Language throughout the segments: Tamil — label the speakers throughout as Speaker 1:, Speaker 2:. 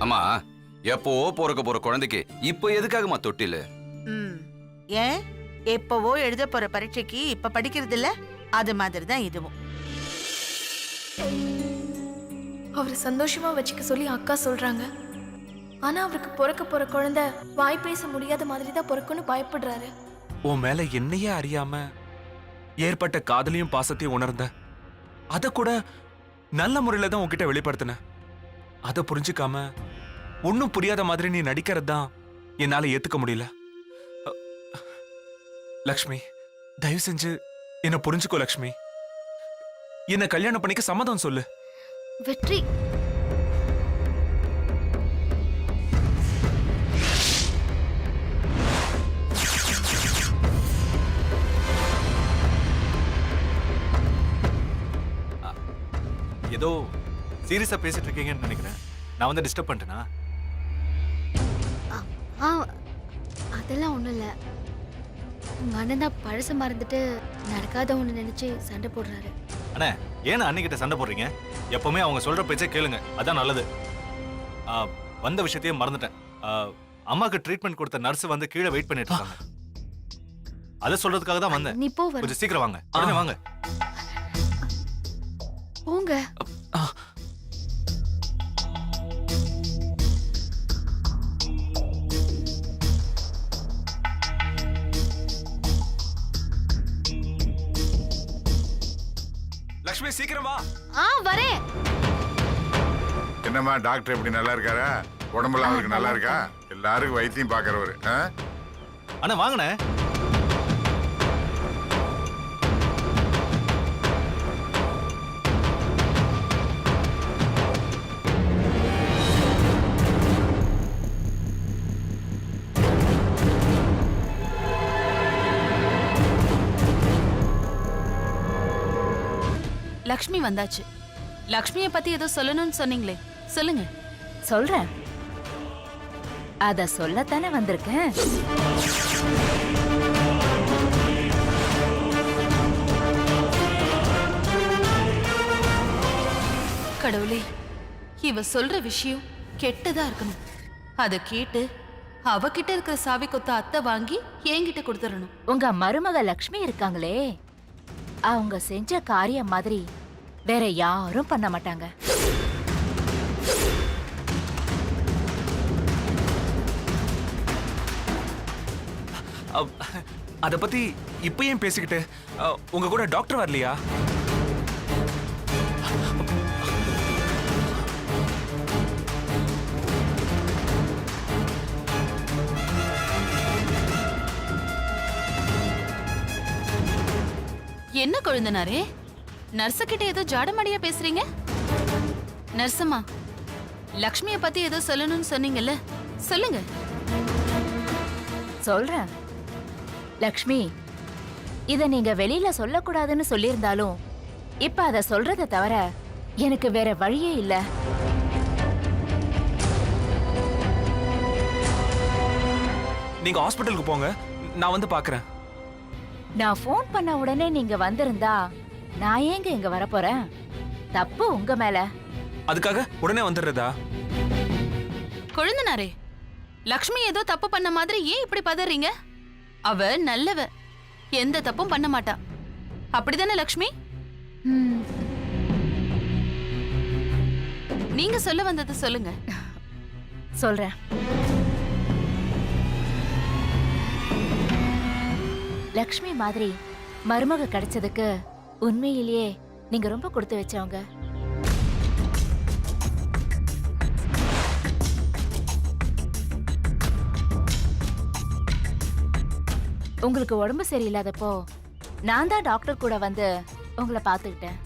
Speaker 1: அம்மா, எப்போ பிறக்க போற குழந்தைக்கு இப்ப எதுக்காகமா தொட்டிலு?
Speaker 2: ஏன் எப்பவோ எழுத போற பரீட்சைக்கு இப்ப படிக்கிறது இல்ல? அது மாதிரி தான் இதுவும்.
Speaker 3: அவரை சந்தோஷமா வச்சுக்க சொல்லி அக்கா சொல்றாங்க. ஆனா அவருக்கு பிறக்க போற குழந்தை வாய் பேச முடியாத மாதிரி தான் பிறக்குன்னு பயப்படுறாரு.
Speaker 4: உன் மேல என்னையே அறியாம ஏற்பட்ட காதலையும் பாசத்தையும் உணர்ந்த, அத கூட நல்ல முறையில தான் உன்கிட்ட வெளிப்படுத்தின. அத புரிஞ்சுக்காம ஒன்னும் புரியாத மாதிரி நீ நடிக்கிறது தான் என்னால ஏத்துக்க முடியல. லக்ஷ்மி, தயவு செஞ்சு என்ன புரிஞ்சுக்கோ. லக்ஷ்மி, என்ன கல்யாணம் பண்ணிக்க சம்மதம் சொல்லு.
Speaker 3: வெற்றி,
Speaker 5: ஏதோ சீரியஸா பேசிட்டு இருக்கீங்கன்னு நினைக்கிறேன். நான் வந்து டிஸ்டர்ப் பண்ணிட்டேனா?
Speaker 6: அதெல்லாம் ஒண்ணும் இல்ல. உங்க அண்ணன் தான் பழச மறந்துட்டு நடக்காத ஒண்ணு நினைச்சு சண்டை போடுறாரு.
Speaker 5: அண்ணே, ஏன்னா அண்ணிக்கிட்ட சண்டை போடுறீங்க? எப்பவுமே அவங்க சொல்ற பேச்சை கேளுங்க, அதான் நல்லது. வந்த விஷயத்தையே மறந்துட்டேன். அம்மாக்கு ட்ரீட்மெண்ட் கொடுத்த நர்ஸ் வந்து கீழே வெயிட் பண்ணிட்டு இருக்காங்க. அதை சொல்றதுக்காக தான் வந்தேன்.
Speaker 6: நீ போ,
Speaker 5: கொஞ்சம் சீக்கிரம் வாங்க. உடனே வாங்க.
Speaker 6: போங்க.
Speaker 4: லக்ஷ்மி, சீக்கிரம் வா.
Speaker 6: வரேன்.
Speaker 7: என்னம்மா, டாக்டர் எப்படி நல்லா இருக்காரா? உடம்புலாம் அவருக்கு நல்லா இருக்கா? எல்லாருக்கும் வைத்தியம் பாக்குறவரு.
Speaker 5: அண்ணா வாங்கண்ணே.
Speaker 8: லக்ஷ்மி வந்தாச்சு. லக்ஷ்மிய பத்தி ஏதோ சொல்லணும்னு சொன்னீங்களே, சொல்லுங்க.
Speaker 9: சொல்றேன். அத சொல்லத்தானே வந்திருக்கேன்.
Speaker 8: கடவுளே, இவ சொல்ற விஷயம் கெட்டதா இருக்கணும். அத கேட்டு அவகிட்ட இருக்கிற சாவி கொத்த அத்தை வாங்கி என்கிட்ட கொடுத்துடணும்.
Speaker 9: உங்க மருமக லக்ஷ்மி இருக்காங்களே, அவங்க செஞ்ச காரியம் மாதிரி வேற யாரும் பண்ண மாட்டாங்க.
Speaker 4: அத பத்தி இப்ப ஏன் பேசிக்கிட்டு? உங்க கூட டாக்டர் வரலையா?
Speaker 8: என்ன கொழுந்தனாரே, நர்ஸ கிட்ட ஏதோ ஜாடமடியா பேசுறீங்க? நர்சம்மா, லக்ஷ்மிய பத்தி ஏதோ சொல்லணும்னு சொன்னீங்கல்ல, சொல்லுங்க.
Speaker 9: சொல்றேன். லக்ஷ்மி, இத நீங்க வெளியில சொல்லக்கூடாதுன்னு சொல்லியிருந்தாலும் இப்ப அத சொல்றத தவிர எனக்கு வேற வழியே இல்ல.
Speaker 4: நீங்க ஹாஸ்பிட்டலுக்கு போங்க, நான் வந்து பாக்குறேன்.
Speaker 9: நான் போன் பண்ண உடனே நீங்க வந்திருந்தா நான் ஏங்க இங்க வரப்போறேன்? தப்பு உங்க மேல.
Speaker 4: அதுக்காக உடனே வந்துடுறதா?
Speaker 8: கொழுந்தனாரே, லக்ஷ்மி ஏதோ தப்பு பண்ண மாதிரி ஏன் இப்படி பதறீங்க? அவ நல்லவ, எந்த தப்பும் பண்ண மாட்டா. அப்படிதானே லக்ஷ்மி? நீங்க சொல்ல வந்தது சொல்லுங்க.
Speaker 9: சொல்றேன். லக்ஷ்மி மாதிரி மருமக கிடைச்சதுக்கு உண்மையிலேயே நீங்க ரொம்ப கொடுத்து வச்சவங்க. உங்களுக்கு உடம்பு சரியில்லாதப்போ நான் தான் டாக்டர் கூட வந்து உங்களை பார்த்துக்கிட்டேன்.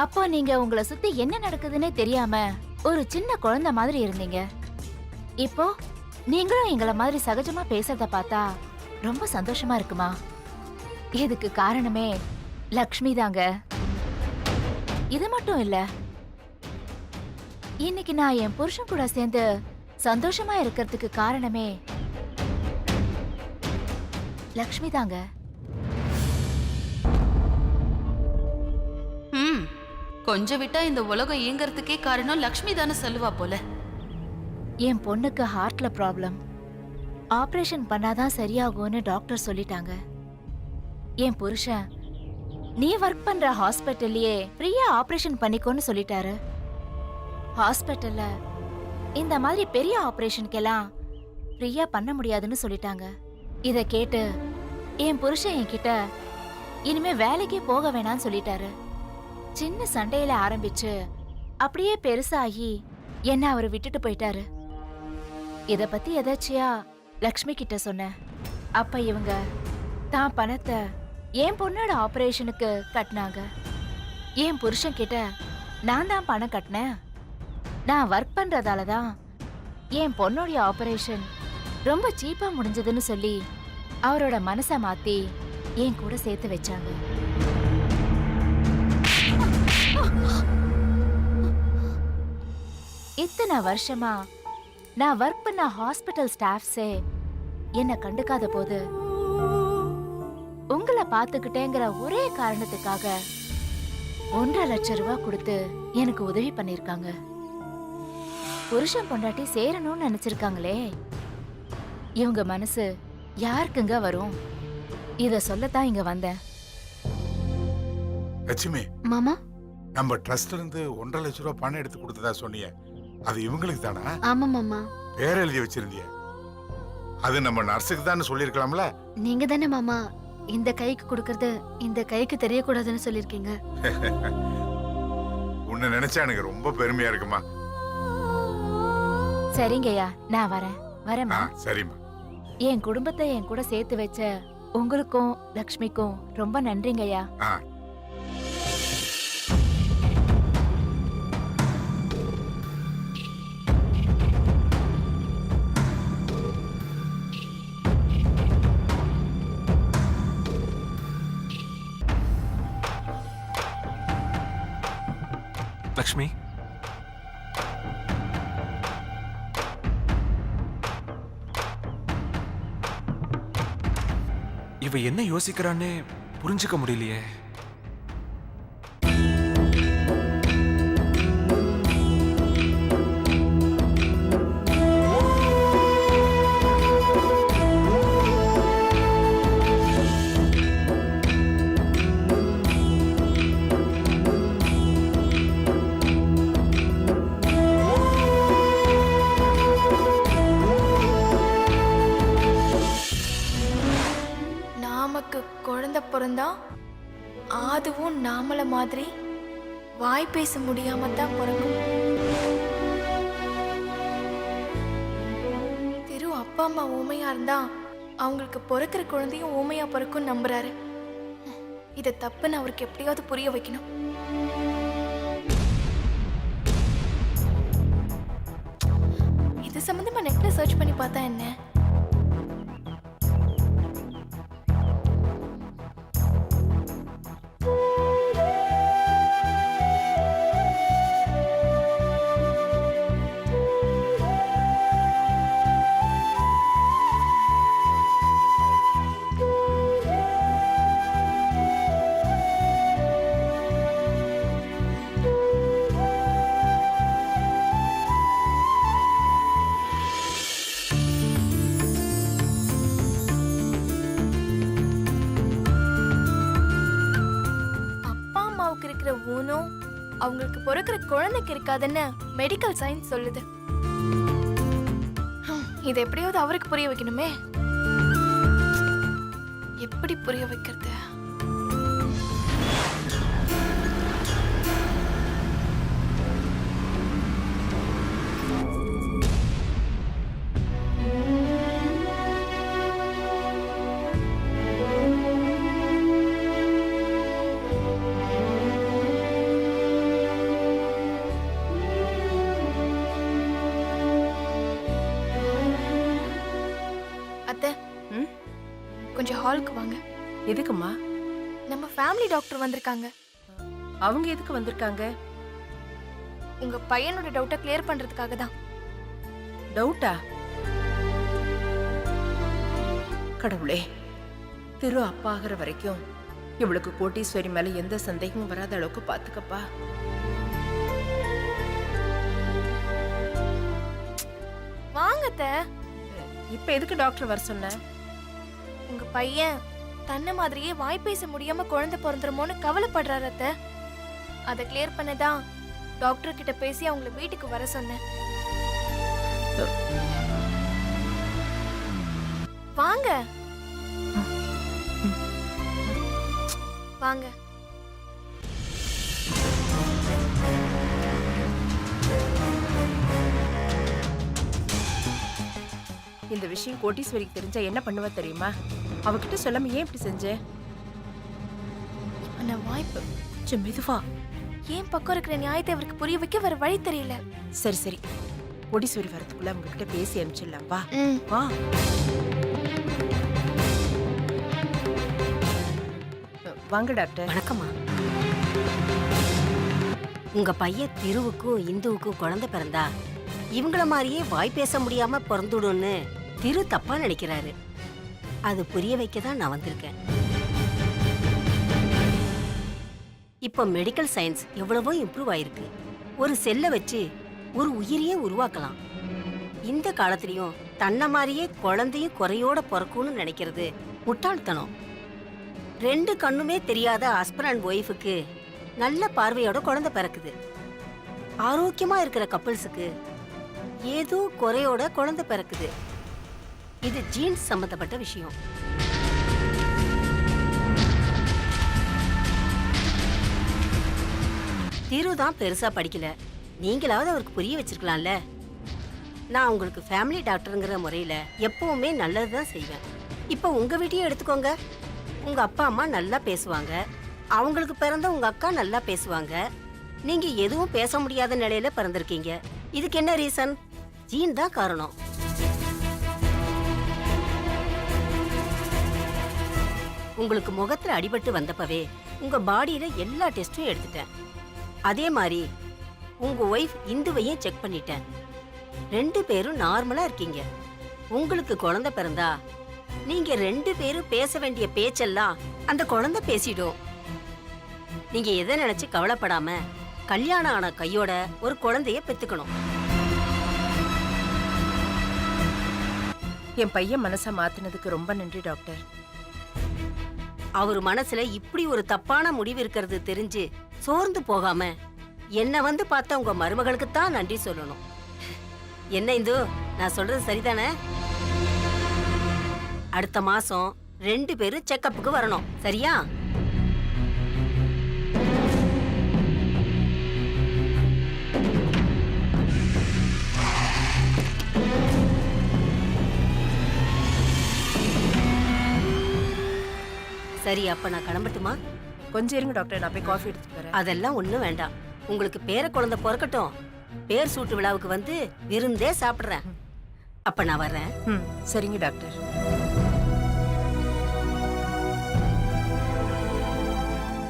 Speaker 9: அப்போ நீங்க உங்களை சுத்தி என்ன நடக்குதுன்னே தெரியாம ஒரு சின்ன குழந்தை மாதிரி இருந்தீங்க. இப்போ நீங்களும் எங்களை மாதிரி சகஜமா பேசுறத பார்த்தா ரொம்ப சந்தோஷமா இருக்குமா? இதுக்கு காரணமே லக்ஷ்மி தாங்க. இது மட்டும் இல்ல, இன்னைக்கு நான் என் புருஷன் கூட சேர்ந்து சந்தோஷமா இருக்கிறதுக்கு காரணமே லக்ஷ்மி தாங்க.
Speaker 8: ம் கொஞ்சம் விட்டா இந்த உலகம் இயங்கறதுக்கே காரணம் லக்ஷ்மி தானே சொல்லுவா போல.
Speaker 9: என் பொண்ணுக்கு ஹார்ட்ல ப்ராப்ளம். ஆபரேஷன் பண்ணாதான் சரியாகும்னு டாக்டர் சொல்லிட்டாங்க. என் புருஷன் நீ ஒர்க் பண்ற ஹாஸ்பிட்டல்லயே ஃப்ரீயா ஆபரேஷன் பண்ணிக்கோன்னு சொல்லிட்டாரு. ஹாஸ்பிட்டல்ல இந்த மாதிரி பெரிய ஆபரேஷனுக்கெல்லாம் ஃப்ரீயா பண்ண முடியாதுன்னு சொல்லிட்டாங்க. இத கேட்டு என் புருஷன் என்கிட்ட இனிமே வேலைக்கே போக வேணாம்னு சொல்லிட்டாரு. சின்ன சண்டையில ஆரம்பிச்சு அப்படியே பெருசாகி என்ன அவரு விட்டுட்டு போயிட்டாரு. இத பத்தி எதாச்சியா லக்ஷ்மி கிட்ட சொன்னேன். அப்ப இவங்க தான் பணத்தை என் பொண்ணோட ஆபரேஷனுக்கு கட்டினாங்க. என் புருஷன் கிட்ட நான் தான் பணம் கட்டினேன், நான் ஒர்க் பண்றதால தான் என் பொண்ணோடைய ஆபரேஷன் ரொம்ப சீப்பா முடிஞ்சதுன்னு சொல்லி அவரோட மனசை மாத்தி என் கூட சேர்த்து வச்சாங்க. இத்தனை வருஷமா நான் ஒர்க் பண்ண ஹாஸ்பிட்டல் ஸ்டாஃப்ஸே என்ன கண்டுக்காத போது உங்களை பாத்துக்கிட்டேங்கிற ஒரே காரணத்துக்காக 1.5 லட்சம் ரூபாய் கொடுத்து எனக்கு உதவி பண்ணிருக்காங்க. புருஷன் பொண்டாட்டி சேரணும்னு நினைச்சிருக்காங்களே, இவங்க மனசு யாருக்குங்க வரும்? இத சொல்லத்தான் இங்க வந்தேன்.
Speaker 7: லட்சுமி,
Speaker 6: மாமா.
Speaker 7: நம்ம ட்ரஸ்ட்ல இருந்து 1.5 லட்சம் ரூபாய் பணம் எடுத்து கொடுத்ததா சொன்னியே, அது இவங்களுக்கு தானா?
Speaker 6: ஆமா மாமா.
Speaker 7: பேர் எழுதி வச்சிருந்திய, அது நம்ம நர்ஸுக்கு தான் சொல்லிருக்கலாம்ல.
Speaker 6: நீங்க தானே மாமா இந்த கைக்கு கொடுக்கறது இந்த கைக்கு தெரியக்கூடாதுன்னு சொல்லிருக்கீங்க.
Speaker 7: உன்னை நினைச்சா எனக்கு ரொம்ப பெருமையா இருக்குமா.
Speaker 9: சரிங்கய்யா, நான் வரேம்மா.
Speaker 7: சரிம்மா.
Speaker 9: என் குடும்பத்தை என் கூட சேர்த்து வச்ச உங்களுக்கும் லக்ஷ்மிக்கும் ரொம்ப நன்றிங்கய்யா.
Speaker 4: லக்ஷ்மி, இவ என்ன யோசிக்கிறான்னு புரிஞ்சுக்க முடியலையே.
Speaker 3: நமக்கு குழந்தை பிறந்தா அதுவும் நாமள மாதிரி வாய் பேச முடியாம தான் பிறக்கும். திரு அப்பா அம்மா ஊமையா இருந்தா அவங்களுக்கு பிறக்கிற குழந்தையும் ஊமையா பிறக்கும் நம்புறாரு. இத தப்புன்னு அவருக்கு எப்படியாவது புரிய வைக்கணும். இது சம்பந்தமா நெட்ல சர்ச் பண்ணி பார்த்தா என்ன? ஊனும் அவங்களுக்கு பிறக்கிற குழந்தைக்கு இருக்காதுன்னு மெடிக்கல் சயின்ஸ் சொல்லுது. இதை எப்படியாவது அவருக்கு புரிய வைக்கணுமே. எப்படி புரிய வைக்கிறது? கொஞ்சம் ஹாலுக்கு வாங்க.
Speaker 2: எதுக்குமா?
Speaker 3: நம்ம ஃபேமிலி டாக்டர் வந்திருக்காங்க.
Speaker 2: அவங்க எதுக்கு வந்திருக்காங்க?
Speaker 3: உங்க பையனோட டவுட்டை கிளியர் பண்றதுக்காக தான்.
Speaker 2: டவுட்டா? கடவுளே,
Speaker 10: திரு அப்பா ஆகிற வரைக்கும் இவளுக்கு கோட்டீஸ்வரி மேல எந்த சந்தேகமும் வராத அளவுக்கு பாத்துக்கப்பா.
Speaker 3: வாங்கத்த.
Speaker 10: இப்ப எதுக்கு டாக்டர் வர சொன்ன?
Speaker 3: உங்க பையன் தன்னை மாதிரியே வாய் பேச முடியாம குழந்தை பிறந்துருமோன்னு கவலைப்படுறாரு அத்தை. அதை கிளியர் பண்ணதான் டாக்டர் கிட்ட பேசி அவங்கள வீட்டுக்கு வர சொன்னேன். வாங்க வாங்க.
Speaker 10: இந்த விஷயம் கோட்டீஸ்வரிக்கு தெரிஞ்சா என்ன பண்ணுவா தெரியுமா? அவகிட்ட சொல்லாம ஏன் இப்படி செஞ்ச?
Speaker 3: இப்ப நான் வாய்ப்பு
Speaker 10: கொஞ்சம் மெதுவா.
Speaker 3: ஏன் பக்கம் இருக்கிற நியாயத்தை அவருக்கு புரிய வைக்க வேற வழி தெரியல.
Speaker 10: சரி சரி, கோட்டீஸ்வரி வரதுக்குள்ள அவங்க கிட்ட பேசி அனுப்பிச்சிடலாம். வா
Speaker 3: ம்.
Speaker 10: வா. வாங்க டாக்டர்.
Speaker 11: வணக்கம்மா. உங்க பையன் திருவுக்கும் இந்துவுக்கும் குழந்தை பிறந்தா இவங்கள மாதிரியே வாய் பேச முடியாம பிறந்துடும்னு திரு தப்பா நினைக்கிறாரு. அது புரிய வைக்க தான் நான் வந்திருக்கேன். இப்போ மெடிக்கல் சயின்ஸ் எவ்வளவோ இம்ப்ரூவ் ஆயிருக்கு. ஒரு செல்லை வச்சு ஒரு உயிரையே உருவாக்கலாம். இந்த காலத்திலயும் தன்னை மாதிரியே குழந்தையும் குறையோட பிறக்கும்னு நினைக்கிறது முட்டாள்தனம். 2 கண்ணுமே தெரியாத ஹஸ்பண்ட் அண்ட் ஒய்ஃபுக்கு நல்ல பார்வையோட குழந்தை பிறக்குது. ஆரோக்கியமா இருக்கிற கப்பிள்ஸுக்கு ஏதோ குறையோட குழந்தை பிறக்குது. இது ஜீன்ஸ் சம்பந்தப்பட்ட விஷயம். திரு தான் பெருசா படிக்கல. நீங்களாவது அவருக்கு புரிய வச்சிருக்கலாம்ல. நான் உங்களுக்கு ஃபேமிலி டாக்டருங்கிற முறையில எப்பவுமே நல்லதுதான் செய்வேன். இப்போ உங்க வீட்டையும் எடுத்துக்கோங்க. உங்க அப்பா அம்மா நல்லா பேசுவாங்க. அவங்களுக்கு பிறந்த உங்க அக்கா நல்லா பேசுவாங்க. நீங்க எதுவும் பேச முடியாத நிலையில பிறந்திருக்கீங்க. இதுக்கு என்ன ரீசன்? ஜீன் தான் காரணம். உங்களுக்கு முகத்துல அடிபட்டு வந்தப்பவே உங்க பாடியில எல்லா டெஸ்டும் எடுத்துட்டேன். அதே மாதிரி உங்க ஒய்ஃப் இந்துவையும் செக் பண்ணிட்டேன். 2 பேரும் நார்மலா இருக்கீங்க. உங்களுக்கு குழந்தை பிறந்தா நீங்க 2 பேரும் பேச வேண்டிய பேச்செல்லாம் அந்த குழந்தை பேசிடும். நீங்க எதை நினைச்சு கவலைப்படாம கல்யாணம் ஆன கையோட ஒரு குழந்தைய பெத்துக்கணும்.
Speaker 10: என் பையன் மனசை மாத்தினதுக்கு ரொம்ப நன்றி டாக்டர்.
Speaker 11: அவர் மனசுல இப்படி ஒரு தப்பான முடிவு இருக்கிறது தெரிஞ்சு சோர்ந்து போகாம என்ன வந்து பார்த்த உங்க மருமகளுக்கு தான் நன்றி சொல்லணும். என்ன இந்து, நான் சொல்றது சரிதானே? அடுத்த மாசம் 2 பேரும் செக்கப்புக்கு வரணும், சரியா? சரி, அப்ப நான் கிளம்பட்டுமா?
Speaker 10: கொஞ்சம் இருங்க டாக்டர், நான் போய் காஃபி எடுத்துட்டு வரேன்.
Speaker 11: அதெல்லாம் ஒண்ணும் வேண்டாம். உங்களுக்கு பேர குழந்தை பிறக்கட்டும். பேர் சூட்டு விழாவுக்கு வந்து விருந்தே சாப்பிடுறேன். அப்ப நான் வர்றேன்.
Speaker 10: சரிங்க டாக்டர்.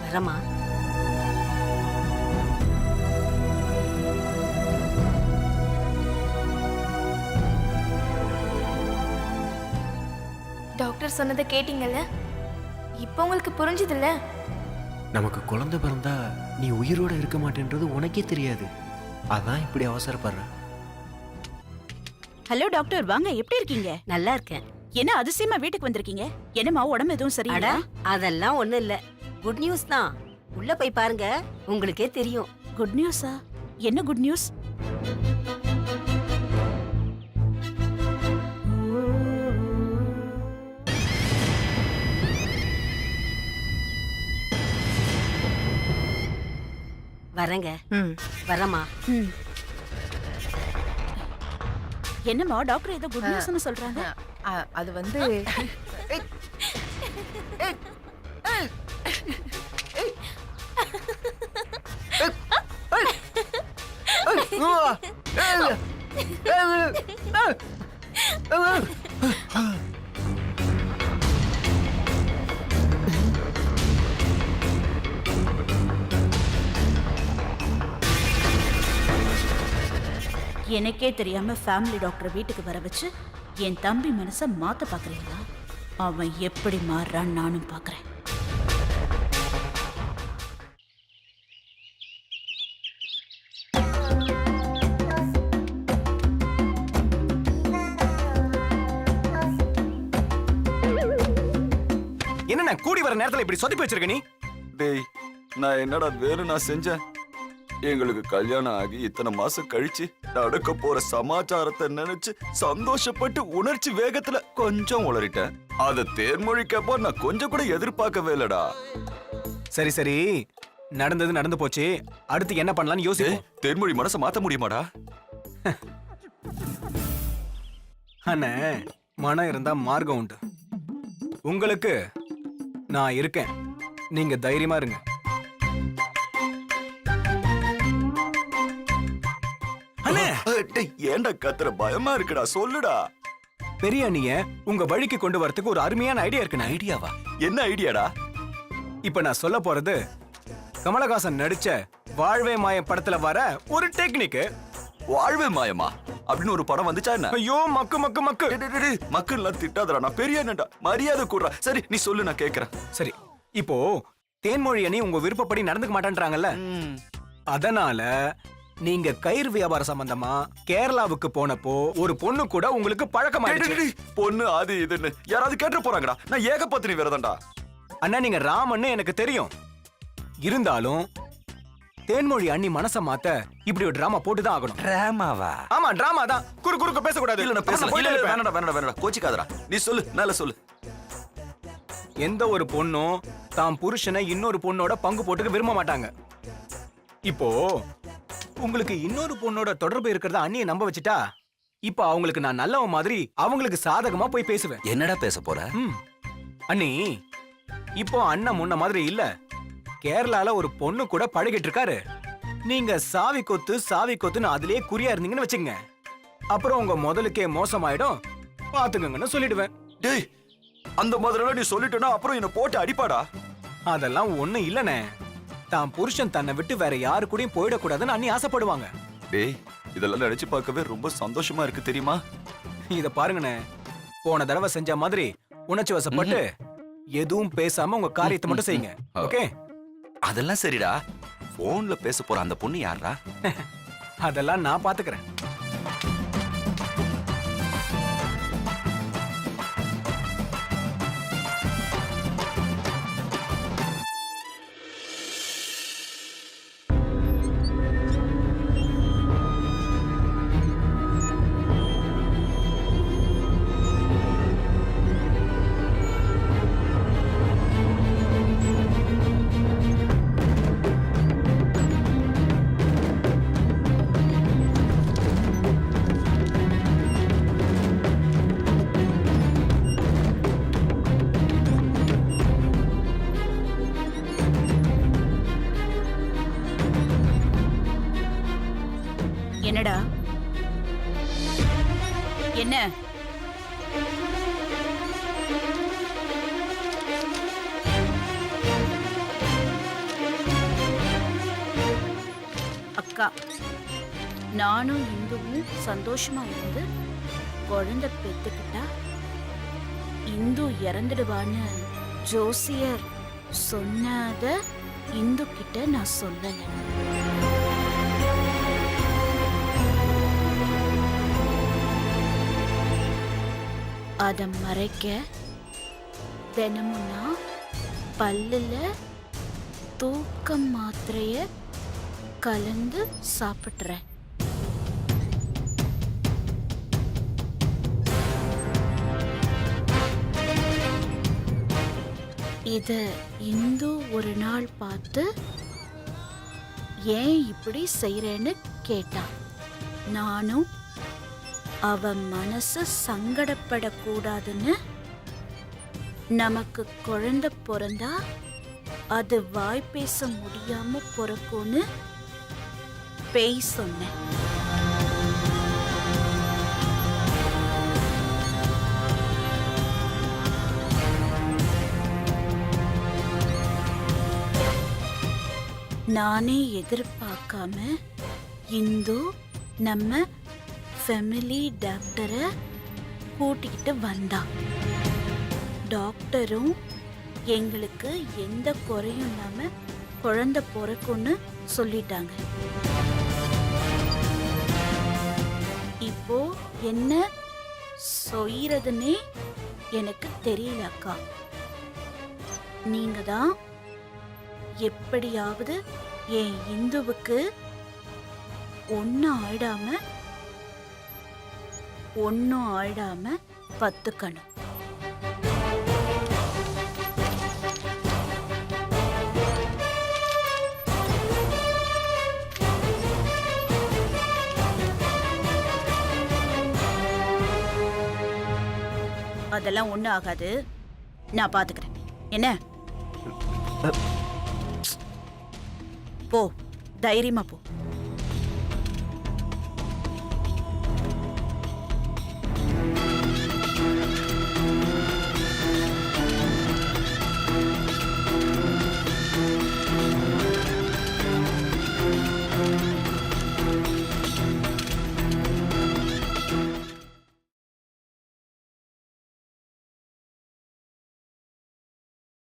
Speaker 11: வரமா?
Speaker 3: டாக்டர் சொன்னதை கேட்டீங்கல்ல? இப்போ உங்களுக்கு புரிஞ்சுதுல்ல?
Speaker 12: நமக்கு குழந்தை பிறந்தா நீ உயிரோட இருக்க மாட்டேன்றது உனக்கே தெரியாது. அதான் இப்படி அவசரப்படுற.
Speaker 9: ஹலோ டாக்டர், வாங்க. எப்படி இருக்கீங்க?
Speaker 11: நல்லா இருக்கேன்.
Speaker 9: என்ன அதிசயமா வீட்டுக்கு வந்திருக்கீங்க? என்னம்மா, உடம்பு எதுவும்
Speaker 11: அட,
Speaker 9: சரியில்லை?
Speaker 11: அதெல்லாம் ஒண்ணும் இல்ல. குட் நியூஸ் தான். உள்ள போய் பாருங்க, உங்களுக்கே தெரியும்.
Speaker 9: குட் நியூஸா? என்ன குட் நியூஸ்?
Speaker 11: வரேங்க. வரமா?
Speaker 9: என்னம்மா, டாக்டர் ஏதோ குட் நியூஸ்னு சொல்றாங்க.
Speaker 10: அது வந்து
Speaker 9: எனக்கே தெரியாம ஃபேமிலி டாக்டர் வீட்டுக்கு வர வச்சு என் தம்பி மனசை மாத்த பாக்குறீங்களா? அவன் எப்படி மாறுறான்னு நானும் பார்க்கறேன்.
Speaker 12: என்ன கூடி வர நேரத்துல இப்படி சொதப்பி வச்சிருக்க நீ?
Speaker 1: டேய், நான் என்னடா வேணும் நான் செஞ்சேன்? எங்களுக்கு கல்யாணம் ஆகி இத்தனை மாசம் கழிச்சு நடக்க போற சமாச்சாரத்தை நினைச்சு சந்தோஷப்பட்டு உணர்ச்சி வேகத்துல கொஞ்சம் உளறிட்டேன். அத தேன்மொழிக்கப்போ நான் கொஞ்சம் கூட எதிர்பார்க்கவே இல்லடா.
Speaker 12: சரி சரி, நடந்தது நடந்து போச்சு. அடுத்து என்ன பண்ணலாம்னு யோசி.
Speaker 1: தேன்மொழி மனசை மாத்த முடியுமாடா?
Speaker 12: அண்ணே, மனம் இருந்தா மார்க்கம் உண்டு. உங்களுக்கு நான் இருக்கேன், நீங்க தைரியமா இருங்க.
Speaker 1: ஏன்டா கத்துற? பயமா இருக்குடா, சொல்லுடா.
Speaker 12: பெரிய அண்ணிய உங்க வழிக்கு கொண்டு வரதுக்கு ஒரு அருமையான ஐடியா இருக்கு.
Speaker 1: ஐடியாவா? என்ன ஐடியாடா?
Speaker 12: இப்ப நான் சொல்ல போறது கமலஹாசன் நடிச்ச வாழ்வே மாயம் படத்துல வர ஒரு டெக்னிக்.
Speaker 1: வாழ்வே மாயமா அப்படின்னு ஒரு படம் வந்துச்சா என்ன?
Speaker 12: ஐயோ, மக்கு மக்கு மக்கு
Speaker 1: மக்கள்லாம் திட்டாதடா, நான் பெரிய அண்ணன்டா, மரியாதை கூடுறா. சரி நீ சொல்லு, நான் கேக்குறேன்.
Speaker 12: சரி, இப்போ தேன்மொழி அணி உங்க விருப்பப்படி நடந்துக்க மாட்டேன்றாங்கல்ல, அதனால நீங்க கயிறு வியாபார சம்பந்தமா கேரளாவுக்கு போனப்போ ஒரு பொண்ணு கூட உங்களுக்கு பழக்கமாயிடுச்சு.
Speaker 1: பொண்ணு அது இதுன்னு யாராவது கேட்டு போறாங்கடா. நான் ஏகபத்தினி விரதம்டா.
Speaker 12: அண்ணா, நீங்க ராமன்னு எனக்கு தெரியும். இருந்தாலும் தேன்மொழி அண்ணி மனச மாத்த இப்படி ஒரு டிராமா போட்டுதான் ஆகணும்.
Speaker 1: டிராமாவா?
Speaker 12: ஆமா, டிராமா தான். குறுக்க பேசக்கூடாது.
Speaker 1: இல்ல நான் பேசல. இல்ல வேணடா வேணடா வேணடா, கோச்சிக்காதடா. நீ சொல்லு, மேல சொல்லு.
Speaker 12: எந்த ஒரு பொண்ணும் தாம் புருஷனை இன்னொரு பொண்ணோட பங்கு போட்டுக்க விரும்ப மாட்டாங்க. இப்போ உங்களுக்கு இன்னொரு பொண்ணோட தொடர்பு இருக்கிறத அண்ணியை நம்ப வச்சுட்டா, இப்ப அவங்களுக்கு நான் நல்லவன் மாதிரி அவங்களுக்கு சாதகமா போய் பேசுவேன்.
Speaker 1: என்னடா பேச போற?
Speaker 12: அண்ணி, இப்போ அண்ணன் முன்ன மாதிரி இல்ல. கேரளால ஒரு பொண்ணு கூட பழகிட்டு இருக்காரு. நீங்க சாவி கொத்துன்னு அதுலயே குறியா இருந்தீங்கன்னு வச்சுங்க, அப்புறம் உங்க முதலுக்கே மோசமாயிடும், பாத்துக்கங்கன்னு சொல்லிடுவேன்.
Speaker 1: டேய், அந்த மாதிரிலாம் நீ சொல்லிட்டேன்னா அப்புறம் என்ன போட்டு அடிப்பாடா.
Speaker 12: அதெல்லாம் ஒண்ணு இல்லனே. தான் புருஷன் தன்னை விட்டு வேற யாரு கூடயும் போயிடக்கூடாதுன்னு அண்ணி ஆசைப்படுவாங்க.
Speaker 1: டேய், இதெல்லாம் நினைச்சு பார்க்கவே ரொம்ப சந்தோஷமா இருக்கு தெரியுமா?
Speaker 12: இத பாருங்கண்ணே, போன தடவை செஞ்ச மாதிரி உணர்ச்சி வசப்பட்டு எதுவும் பேசாம உங்க காரியத்தை மட்டும் செய்யுங்க. ஓகே?
Speaker 1: அதெல்லாம் சரிடா. போன்ல பேச போற அந்த பொண்ணு யாரா?
Speaker 12: அதெல்லாம் நான் பாத்துக்கிறேன்.
Speaker 9: என்னடா என்ன? அக்கா, நானும் இந்துவும் சந்தோஷமா இருந்து குழந்தை பெத்துக்கிட்டா இந்து இறந்துடுவான்னு ஜோசியர் சொன்னத இந்து கிட்ட நான் சொல்லல. அத மறைக்க தினமும் நான் பல்லுல தூக்க மாத்திரைய கலந்து சாப்பிட்றேன். இத இந்து ஒரு நாள் பார்த்து ஏன் இப்படி செய்யறேன்னு கேட்டான். நானும் அவ மனசு சங்கடப்படக்கூடாதுன்னு நமக்கு குழந்தை பிறந்தா அது வாய் பேச முடியாம பிறக்கும்னு பேய் சொன்னேன். நானே எதிர்பார்க்காம இந்து நம்ம ஃபேமிலி டாக்டரை கூட்டிக்கிட்டு வந்தா. டாக்டரும் எங்களுக்கு எந்த குறையும் இல்லாம குழந்தை பிறக்கும்னு சொல்லிட்டாங்க. இப்போ என்ன செய்யறதுன்னே எனக்கு தெரியல அக்கா. நீங்க தான் எப்படியாவது என் இந்துவுக்கு ஒன்னும் ஆயிடாம பத்துக்கணும். அதெல்லாம் ஒண்ணும் ஆகாது, நான் பாத்துக்கிறேன். என்ன போ, தைரியமா போ.